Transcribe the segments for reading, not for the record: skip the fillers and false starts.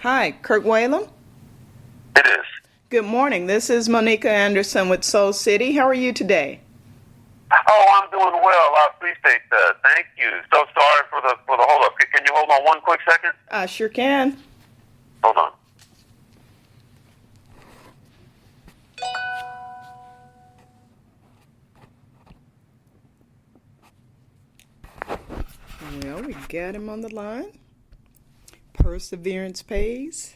Hi, Kirk Whalum. It is. Good morning. This is Monica Anderson with Soul City. How are you today? Oh, I'm doing well. I appreciate that. Thank you. So sorry for the hold up. Can you hold on one quick second? I sure can. Hold on. Well, we got him on the line. Perseverance pays.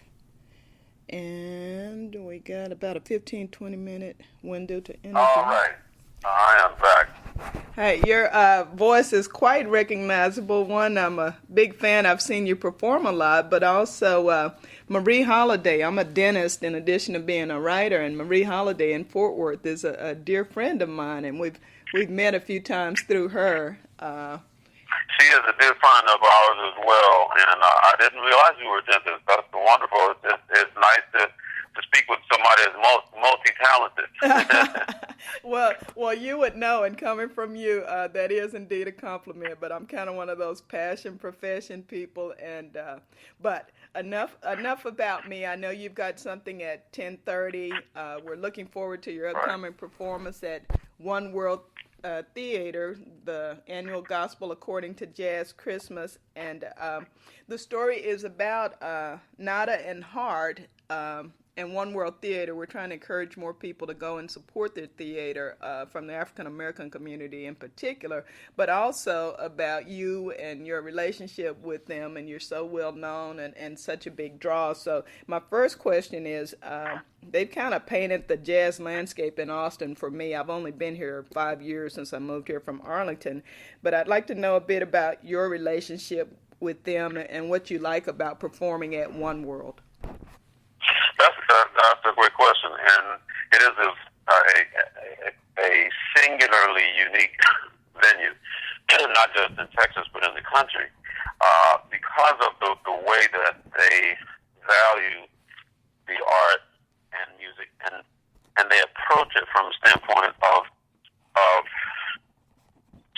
And we got about a 15-20 minute window to All interview. right. I am back. Hey, your voice is quite recognizable. One, I'm a big fan. I've seen you perform a lot, but also Marie Holiday. I'm a dentist in addition to being a writer, and Marie Holiday in Fort Worth is a dear friend of mine, and we've met a few times through her. She is a dear friend of ours as well, and I didn't realize you were a dentist. That's wonderful. It's nice to speak with somebody that's multi-talented. Well, you would know, and coming from you, that is indeed a compliment. But I'm kind of one of those passion profession people, and but enough about me. I know you've got something at 10:30. We're looking forward to your Right. upcoming performance at One World Theater, the annual Gospel According to Jazz Christmas, and the story is about Nada and Hart. And One World Theater, we're trying to encourage more people to go and support their theater from the African American community in particular, but also about you and your relationship with them, and you're so well known and such a big draw. So my first question is, they've kind of painted the jazz landscape in Austin for me. I've only been here 5 years since I moved here from Arlington, but I'd like to know a bit about your relationship with them and what you like about performing at One World. That's a great question, and it is a singularly unique venue, not just in Texas but in the country, because of the way that they value the art and music, and they approach it from a standpoint of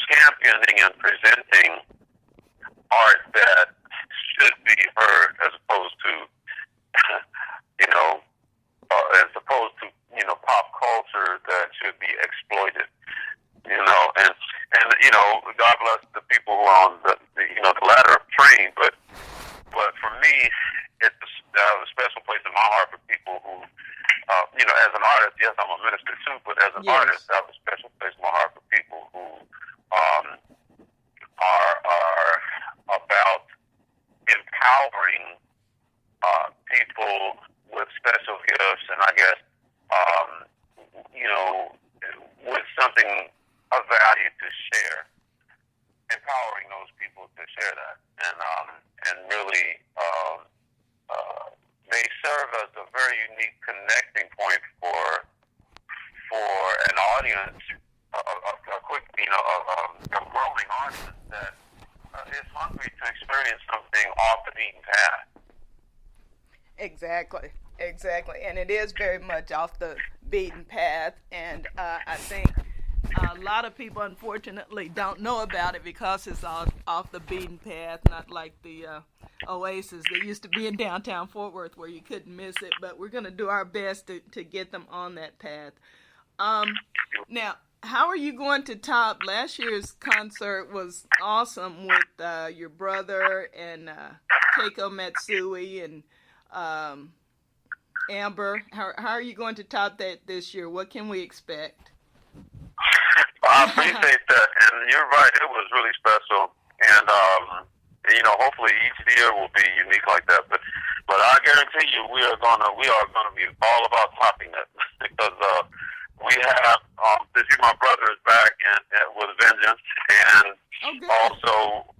championing and presenting art that should be heard as opposed to you know, as opposed to pop culture that should be exploited. And God bless the people who are on the ladder of train, but for me, it's a special place in my heart for people who, as an artist, yes, I'm a minister too, but as an Yes. artist, I have a special place in my heart for people who um, are about empowering people with special gifts, and I guess with something of value to share, empowering those people to share that, and really they serve as a very unique connecting point for an audience, a quick a growing audience that is hungry to experience something off the beaten path. Exactly, and it is very much off the beaten path, and I think a lot of people unfortunately don't know about it because it's off the beaten path, not like the oasis that used to be in downtown Fort Worth where you couldn't miss it, but we're going to do our best to get them on that path. Now, how are you going to top? Last year's concert was awesome with your brother and Keiko Matsui and Amber. How are you going to top that this year? What can we expect? I appreciate that, and you're right. It was really special, and hopefully each year will be unique like that. But I guarantee you, we are gonna be all about topping it because we have this year my brother is back and with a vengeance, and Oh, good. also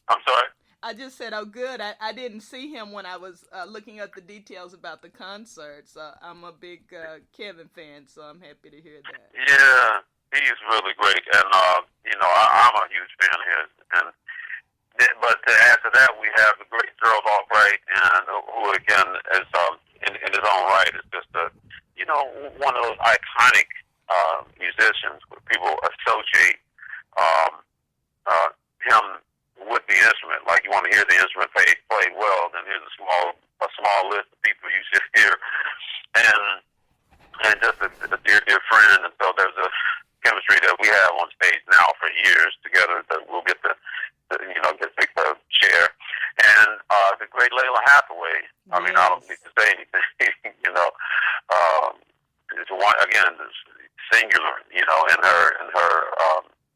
I'm sorry. I just said, oh, good. I didn't see him when I was looking up the details about the concert. So I'm a big Kevin fan, so I'm happy to hear that. Yeah, he's really great, and I'm a huge fan of his. But to add to that, we have the great Gerald Albright, and who again is in his own right is just one of those iconic musicians where people associate him with the instrument. Like you want to hear the instrument played well, then here's a great Layla Hathaway. I mean, I don't need to say anything. It's one again, it's singular. In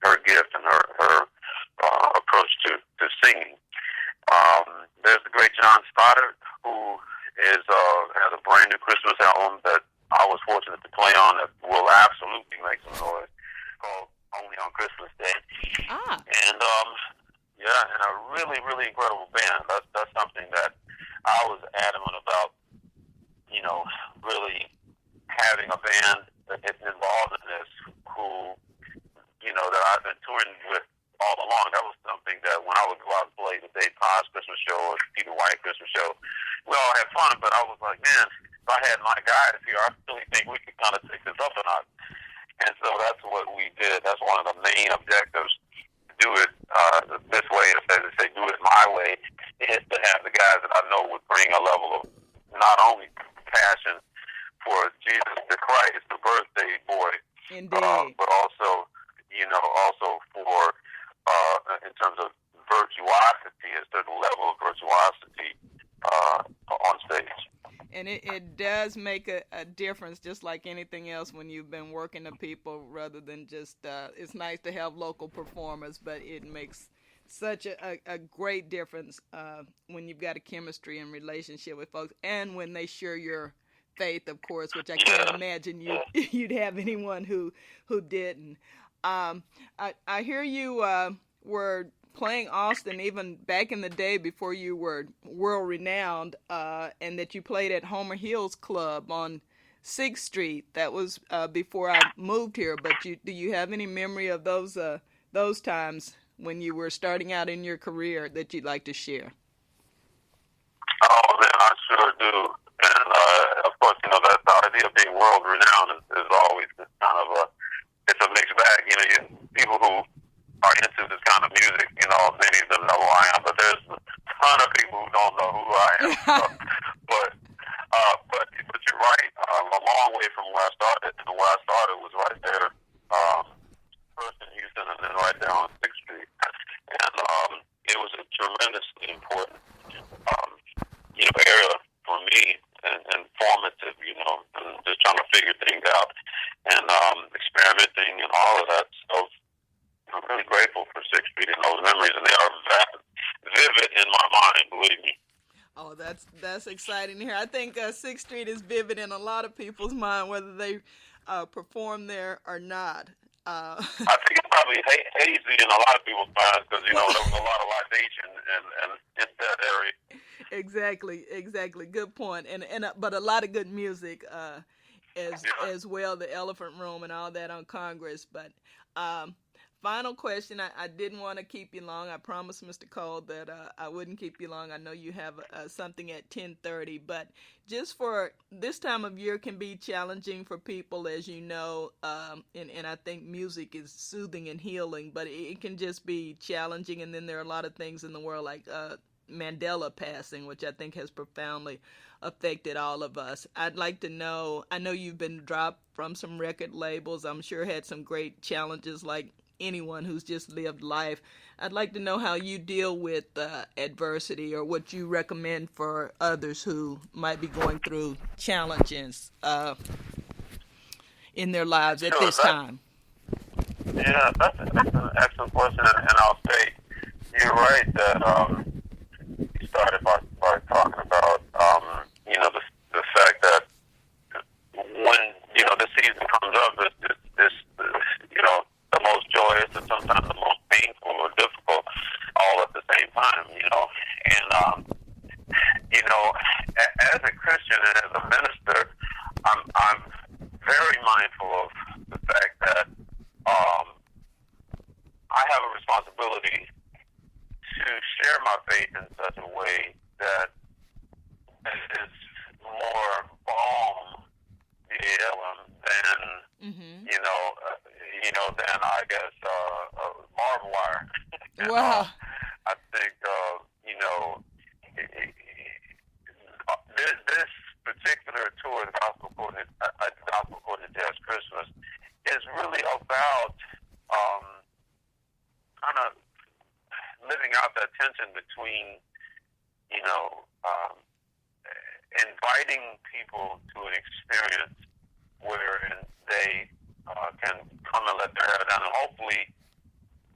her gift and her approach to singing. There's the great John Stoddard, who has a brand new Christmas album that I was fortunate to play on that will absolutely make some noise, called Only on Christmas Day. And and a really, really incredible band. That's something that I was adamant about, really having a band that gets involved in this who, that I've been touring with all along. That was something that when I would go out and play the Dave Paz Christmas show or Peter White Christmas show, we all had fun, but I was like, man, if I had my guys here, I really think we could kind of take this up a notch. And so that's what we did. That's one of the main objectives. Do it this way, instead of say do it my way, is to have the guys that I know would bring a level of not only passion for Jesus the Christ, the birthday boy, but also, also for in terms of virtuosity, a certain level of virtuosity on stage. And it does make a difference, just like anything else, when you've been working to people rather than just, it's nice to have local performers, but it makes such a great difference when you've got a chemistry and relationship with folks, and when they share your faith, of course, which I can't imagine you'd have anyone who didn't. I hear you were playing Austin even back in the day before you were world renowned, and that you played at Homer Hill's Club on 6th Street. That was before I moved here. But do you have any memory of those times when you were starting out in your career that you'd like to share? Oh man, I sure do. And of course, that the idea of being world renowned is always kind of it's a mixed bag. People who are into this kind of music, many of them know who I am, but there's a ton of people who don't know who I am. But you're right. I'm a long way from where I started. And where I started was right there, first in Houston, and then right there on 6th Street. And it was a tremendously important, area for me and formative, and just trying to figure things out and experimenting and all of that. So I'm really grateful for 6th Street and those memories, and they are vivid in my mind, believe me. Oh, that's exciting to hear. I think 6th Street is vivid in a lot of people's mind, whether they perform there or not. I think it's probably hazy in a lot of people's minds because, there was a lot of libation and in that area. Exactly. Good point. And but a lot of good music as well, the Elephant Room and all that on Congress. But final question. I didn't want to keep you long. I promised Mr. Cole that I wouldn't keep you long. I know you have something at 10:30, but just for this time of year can be challenging for people, as you know, and I think music is soothing and healing, but it can just be challenging. And then there are a lot of things in the world like Mandela passing, which I think has profoundly affected all of us. I'd like to know, I know you've been dropped from some record labels. I'm sure had some great challenges like anyone who's just lived life. I'd like to know how you deal with adversity, or what you recommend for others who might be going through challenges in their lives at this time. Yeah, that's an excellent question, and I'll say you're right that you started by talking about the fact that when the season comes up, this the most joyous and sometimes the most painful or difficult all at the same time, and as a Christian and as a minister, I'm very mindful of the fact that I have a responsibility to share my faith in such a way that is more balm than than I guess barbed wire. Wow. I think this particular tour, Gospel According to Jazz Christmas, is really about kind of living out that tension between you know, inviting people to an experience wherein they can come and let their hair down and hopefully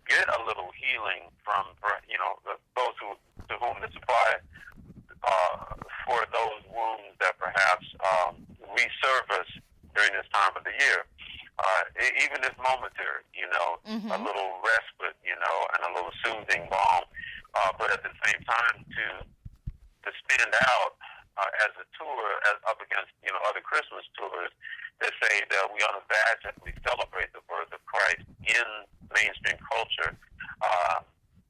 get a little healing from, you know, those to whom this applies, for those wounds that perhaps resurface during this time of the year. Even if momentary, you know, a little respite, you know, and a little soothing balm. But at the same time, to stand out as a tour up against, you know, other Christmas tours that say that we unabashedly celebrate the birth of Christ in mainstream culture.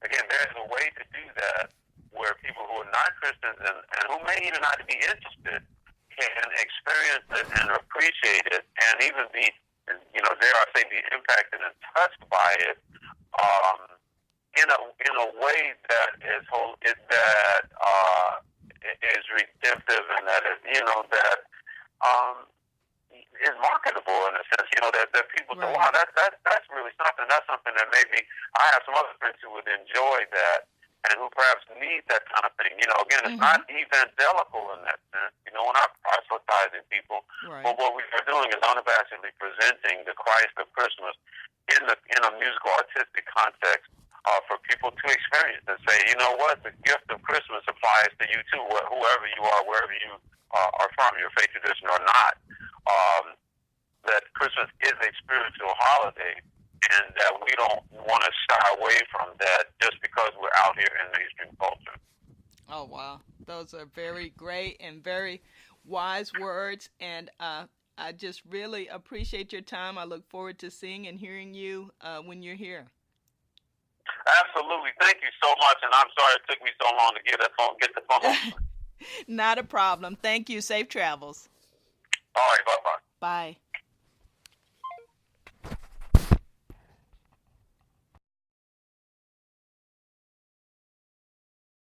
Again, there's a way to do that where people who are not Christians and who may even not be interested can experience it and appreciate it and even be, you know, dare I say, be impacted and touched by it in a way that is redemptive and that is, you know, that is marketable in a sense. You know, that people say, wow, that's really something. That's something that maybe I have some other friends who would enjoy that and who perhaps need that kind of thing. You know, again, it's not evangelical in that sense. You know, we're not proselytizing people, but what we are doing is unabashedly presenting the Christ of Christmas in a musical artistic context for people to experience and say, you know what, the gift of Christmas applies to you too, whoever you are, wherever you are from, your faith tradition or not. That Christmas is a spiritual holiday, and that we don't want to shy away from that just because we're out here in mainstream culture. Oh, wow. Those are very great and very wise words, and I just really appreciate your time. I look forward to seeing and hearing you when you're here. Absolutely. Thank you so much, and I'm sorry it took me so long to get the phone. Not a problem. Thank you. Safe travels. All right. Bye-bye. Bye.